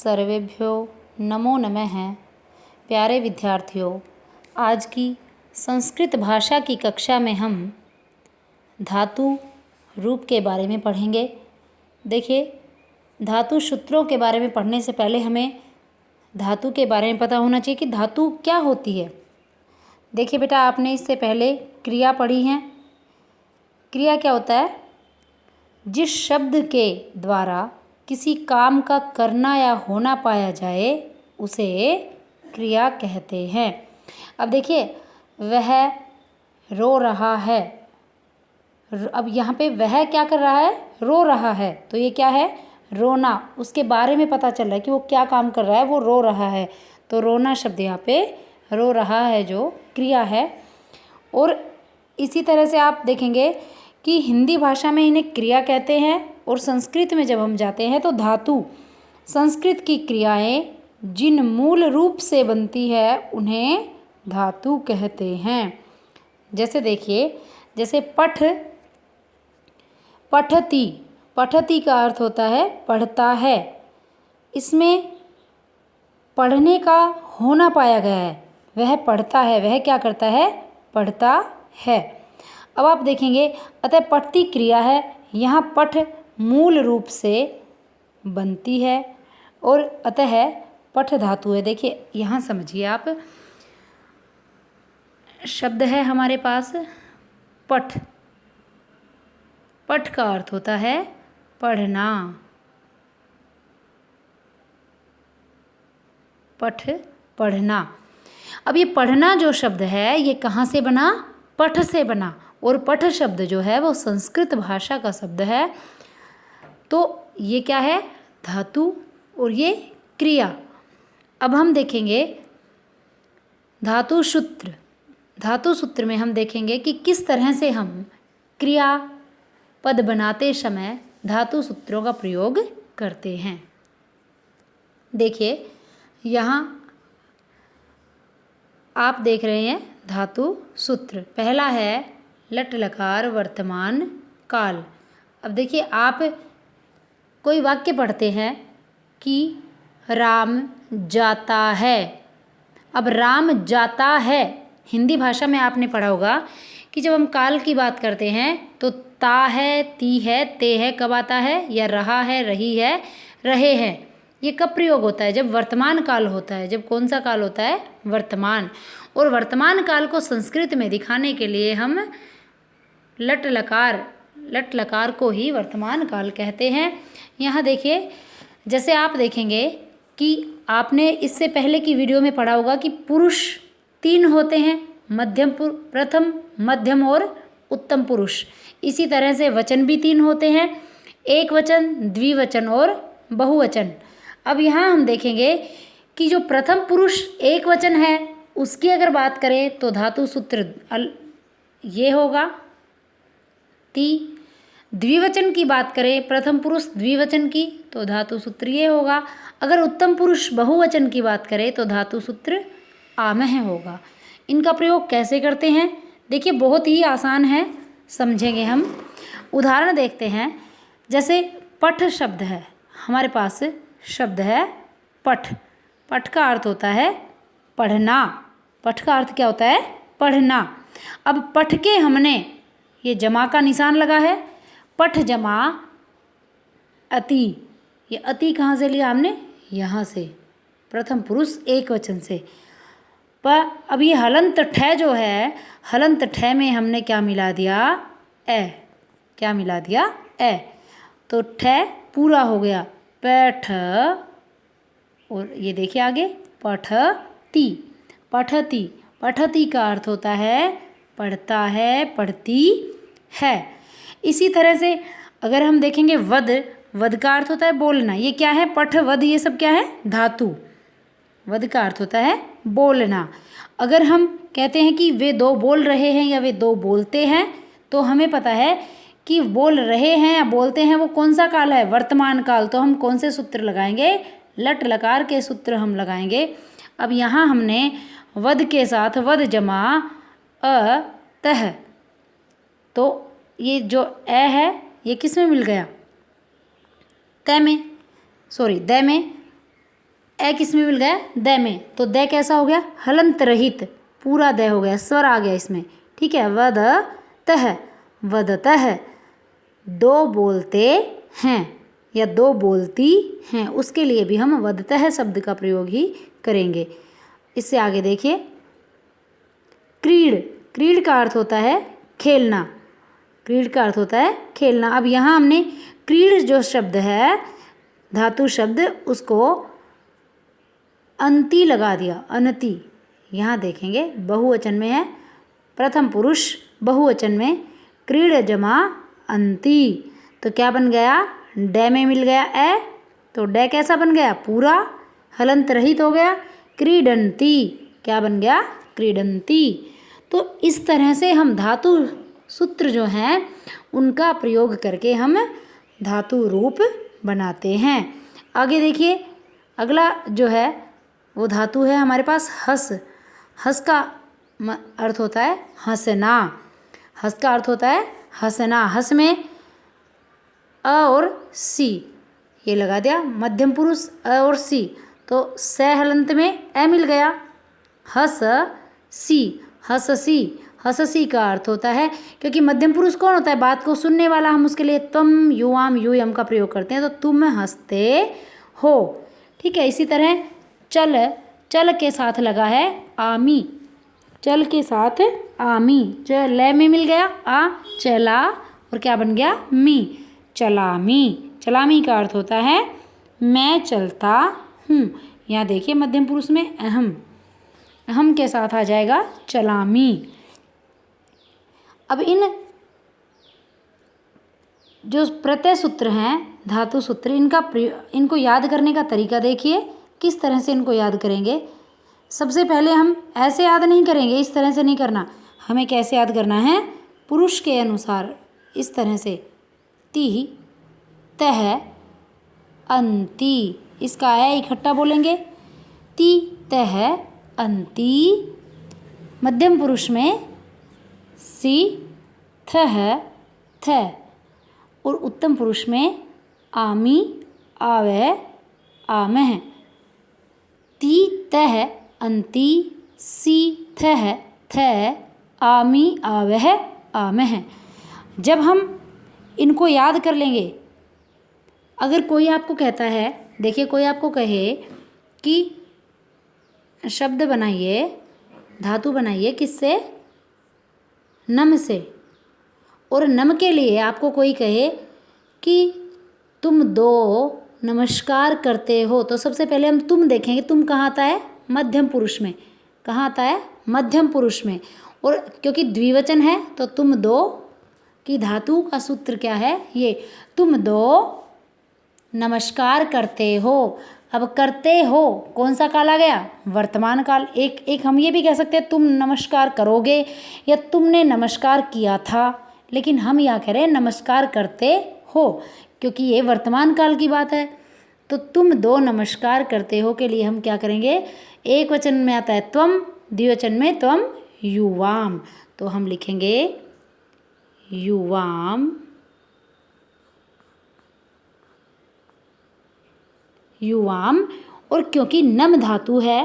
सर्वेभ्यो नमो नमः। प्यारे विद्यार्थियों, आज की संस्कृत भाषा की कक्षा में हम धातु रूप के बारे में पढ़ेंगे। देखिए, धातु सूत्रों के बारे में पढ़ने से पहले हमें धातु के बारे में पता होना चाहिए कि धातु क्या होती है। देखिए बेटा, आपने इससे पहले क्रिया पढ़ी है। क्रिया क्या होता है? जिस शब्द के द्वारा किसी काम का करना या होना पाया जाए उसे क्रिया कहते हैं। अब देखिए, वह रो रहा है। अब यहाँ पे वह क्या कर रहा है? रो रहा है। तो ये क्या है? रोना। उसके बारे में पता चल रहा है कि वो क्या काम कर रहा है, वो रो रहा है। तो रोना शब्द यहाँ पे रो रहा है जो क्रिया है। और इसी तरह से आप देखेंगे कि हिंदी भाषा में इन्हें क्रिया कहते हैं और संस्कृत में जब हम जाते हैं तो धातु। संस्कृत की क्रियाएं जिन मूल रूप से बनती है उन्हें धातु कहते हैं। जैसे देखिए, जैसे पठती। पठती का अर्थ होता है पढ़ता है। इसमें पढ़ने का होना पाया गया है। वह पढ़ता है। वह क्या करता है? पढ़ता है। अब आप देखेंगे, अतः पठती क्रिया है। यहाँ पठ मूल रूप से बनती है और अतः पठ धातु है। देखिए, यहाँ समझिए आप, शब्द है हमारे पास पठ। पठ का अर्थ होता है पढ़ना। पठ, पढ़ना। अब ये पढ़ना जो शब्द है ये कहाँ से बना? पठ से बना। और पठ शब्द जो है वो संस्कृत भाषा का शब्द है। तो ये क्या है? धातु और ये क्रिया। अब हम देखेंगे धातु सूत्र। धातु सूत्र में हम देखेंगे कि किस तरह से हम क्रिया पद बनाते समय धातु सूत्रों का प्रयोग करते हैं। देखिए, यहाँ आप देख रहे हैं धातु सूत्र। पहला है लट लकार वर्तमान काल। अब देखिए, आप कोई वाक्य पढ़ते हैं कि राम जाता है। अब राम जाता है, हिंदी भाषा में आपने पढ़ा होगा कि जब हम काल की बात करते हैं तो ता है, ती है, ते है कब आता है? या रहा है, रही है, रहे हैं। ये कब प्रयोग होता है? जब वर्तमान काल होता है। जब कौन सा काल होता है? वर्तमान। और वर्तमान काल को संस्कृत में दिखाने के लिए हम लट लकार को ही वर्तमान काल कहते हैं। यहाँ देखिए, जैसे आप देखेंगे कि आपने इससे पहले की वीडियो में पढ़ा होगा कि पुरुष 3 होते हैं, प्रथम, मध्यम और उत्तम पुरुष। इसी तरह से वचन भी 3 होते हैं, एक वचन, द्विवचन और बहुवचन। अब यहाँ हम देखेंगे कि जो प्रथम पुरुष एक वचन है उसकी अगर बात करें तो धातु सूत्र ये होगा ती। द्विवचन की बात करें, प्रथम पुरुष द्विवचन की, तो धातु सूत्र ये होगा। अगर उत्तम पुरुष बहुवचन की बात करें तो धातु सूत्र आमह होगा। इनका प्रयोग कैसे करते हैं? देखिए, बहुत ही आसान है, समझेंगे हम। उदाहरण देखते हैं। जैसे पठ शब्द है, हमारे पास शब्द है पठ। पठ का अर्थ होता है पढ़ना। पठ का अर्थ क्या होता है? पढ़ना। अब पठ के हमने ये जमा का निशान लगा है, पठ जमा अति। ये अति कहाँ से लिया हमने? यहाँ से, प्रथम पुरुष एक वचन से। पर अब ये हलंत ठे जो है, हलंत ठे में हमने क्या मिला दिया? ए। क्या मिला दिया? ए। तो ठे पूरा हो गया, पैठ। और ये देखिए आगे, पठती। पठती। पठती का अर्थ होता है पढ़ता है, पढ़ती है। इसी तरह से अगर हम देखेंगे वद। वद का अर्थ होता है बोलना। ये क्या है? पठ, वद, ये सब क्या है? धातु। वद का अर्थ होता है बोलना। अगर हम कहते हैं कि वे 2 बोल रहे हैं या वे 2 बोलते हैं, तो हमें पता है कि बोल रहे हैं या बोलते हैं वो कौन सा काल है? वर्तमान काल। तो हम कौन से सूत्र लगाएंगे? लट लकार के सूत्र हम लगाएंगे। अब यहाँ हमने वद के साथ वद जमा अ तह, तो ये जो ए है ये किस में मिल गया? द में, ए किस में मिल गया? द में। तो द कैसा हो गया? हलंत रहित, पूरा द हो गया, स्वर आ गया इसमें। ठीक है, वदतः, वदतः। दो बोलते हैं या दो बोलती हैं, उसके लिए भी हम वदतः शब्द का प्रयोग ही करेंगे। इससे आगे देखिए, क्रीड, क्रीड का अर्थ होता है खेलना, क्रीड का अर्थ होता है खेलना। अब यहाँ हमने क्रीड जो शब्द है, धातु शब्द, उसको अंति लगा दिया, अनति। यहाँ देखेंगे बहुवचन में है, प्रथम पुरुष बहुवचन में, क्रीड जमा अंति। तो क्या बन गया? डे में मिल गया ए, तो डे कैसा बन गया? पूरा हलंत रहित हो गया। क्रीडंती क्या बन गया? क्रीडंती। तो इस तरह से हम धातु सूत्र जो हैं उनका प्रयोग करके हम धातु रूप बनाते हैं। आगे देखिए, अगला जो है वो धातु है हमारे पास हस। हस का अर्थ होता है हंसना, हस का अर्थ होता है हंसना। हस में अ और सी ये लगा दिया, मध्यम पुरुष अ और सी, तो स हलंत में ए मिल गया। हस सी, हससी, हससी का अर्थ होता है, क्योंकि मध्यम पुरुष कौन होता है? बात को सुनने वाला। हम उसके लिए तुम, युवाम, यूयम का प्रयोग करते हैं, तो तुम हंसते हो। ठीक है, इसी तरह चल, चल के साथ लगा है आमी, चल के साथ आमी। चल में मिल गया आ, चला, और क्या बन गया? मी, चलामी। चलामी का अर्थ होता है मैं चलता हूँ। यहाँ देखिए मध्यम पुरुष में अहम, अहम के साथ आ जाएगा चलामी। अब इन जो प्रत्यय सूत्र हैं, धातु सूत्र, इनको याद करने का तरीका देखिए, किस तरह से इनको याद करेंगे। सबसे पहले हम ऐसे याद नहीं करेंगे, इस तरह से नहीं करना। हमें कैसे याद करना है? पुरुष के अनुसार, इस तरह से। ती, तह, अंति, इसका है इकट्ठा बोलेंगे। ती, तह, अंति। मध्यम पुरुष में सी, थह, थ, और उत्तम पुरुष में आमी, आवह, आमह। ती, तह, अंति, सी, थह, थ, आमी, आवह, आमह। जब हम इनको याद कर लेंगे, अगर कोई आपको कहता है, देखिए कोई आपको कहे कि शब्द बनाइए, धातु बनाइए, किससे? नम से। और नम के लिए आपको कोई कहे कि तुम दो नमस्कार करते हो, तो सबसे पहले हम तुम देखेंगे। तुम कहाँ आता है? मध्यम पुरुष में। कहाँ आता है? मध्यम पुरुष में। और क्योंकि द्विवचन है तो तुम दो की धातु का सूत्र क्या है? ये, तुम दो नमस्कार करते हो। अब करते हो कौन सा काल आ गया? वर्तमान काल। एक हम ये भी कह सकते हैं तुम नमस्कार करोगे या तुमने नमस्कार किया था, लेकिन हम यहाँ कह रहे हैं नमस्कार करते हो, क्योंकि ये वर्तमान काल की बात है। तो तुम दो नमस्कार करते हो के लिए हम क्या करेंगे? एक वचन में आता है त्वम, द्विवचन में त्वम युवाम, तो हम लिखेंगे युवाम, युवाम। और क्योंकि नम धातु है,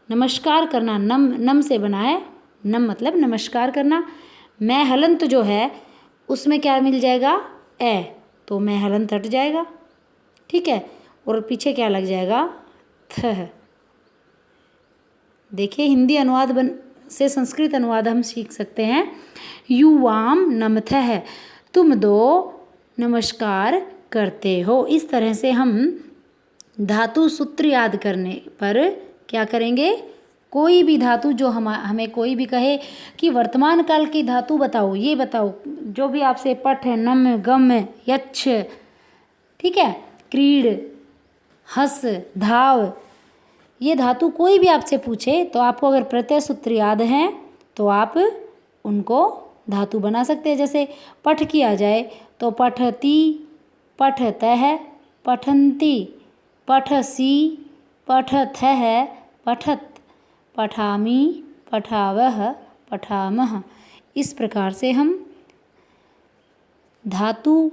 नमस्कार करना नम, नम से बना है, नम मतलब नमस्कार करना। मैं हलंत जो है उसमें क्या मिल जाएगा? ए, तो मैं हलंत हट जाएगा। ठीक है, और पीछे क्या लग जाएगा? थ। देखिए हिंदी अनुवाद से संस्कृत अनुवाद हम सीख सकते हैं। युवाम नमथ है, तुम दो नमस्कार करते हो। इस तरह से हम धातु सूत्र याद करने पर क्या करेंगे? कोई भी धातु जो हमें कोई भी कहे कि वर्तमान काल की धातु बताओ, ये बताओ, जो भी आपसे पठ है, नम, गम, यच्छ, ठीक है, क्रीड, हस, धाव, ये धातु कोई भी आपसे पूछे तो आपको अगर प्रत्यय सूत्र याद हैं तो आप उनको धातु बना सकते हैं। जैसे पठ किया जाए तो पठती, पठतः, पठन्ति, पठसी, पठथः, पठत, पठामि, पठावः, पठामः। इस प्रकार से हम धातु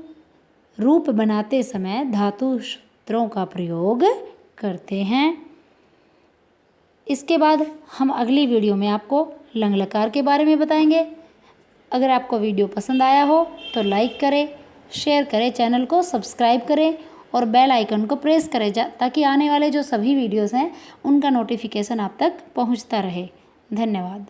रूप बनाते समय धातु सूत्रों का प्रयोग करते हैं। इसके बाद हम अगली वीडियो में आपको लंग लकार के बारे में बताएंगे। अगर आपको वीडियो पसंद आया हो तो लाइक करें, शेयर करें, चैनल को सब्सक्राइब करें और बेल आइकन को प्रेस करें ताकि आने वाले जो सभी वीडियोस हैं उनका नोटिफिकेशन आप तक पहुंचता रहे। धन्यवाद।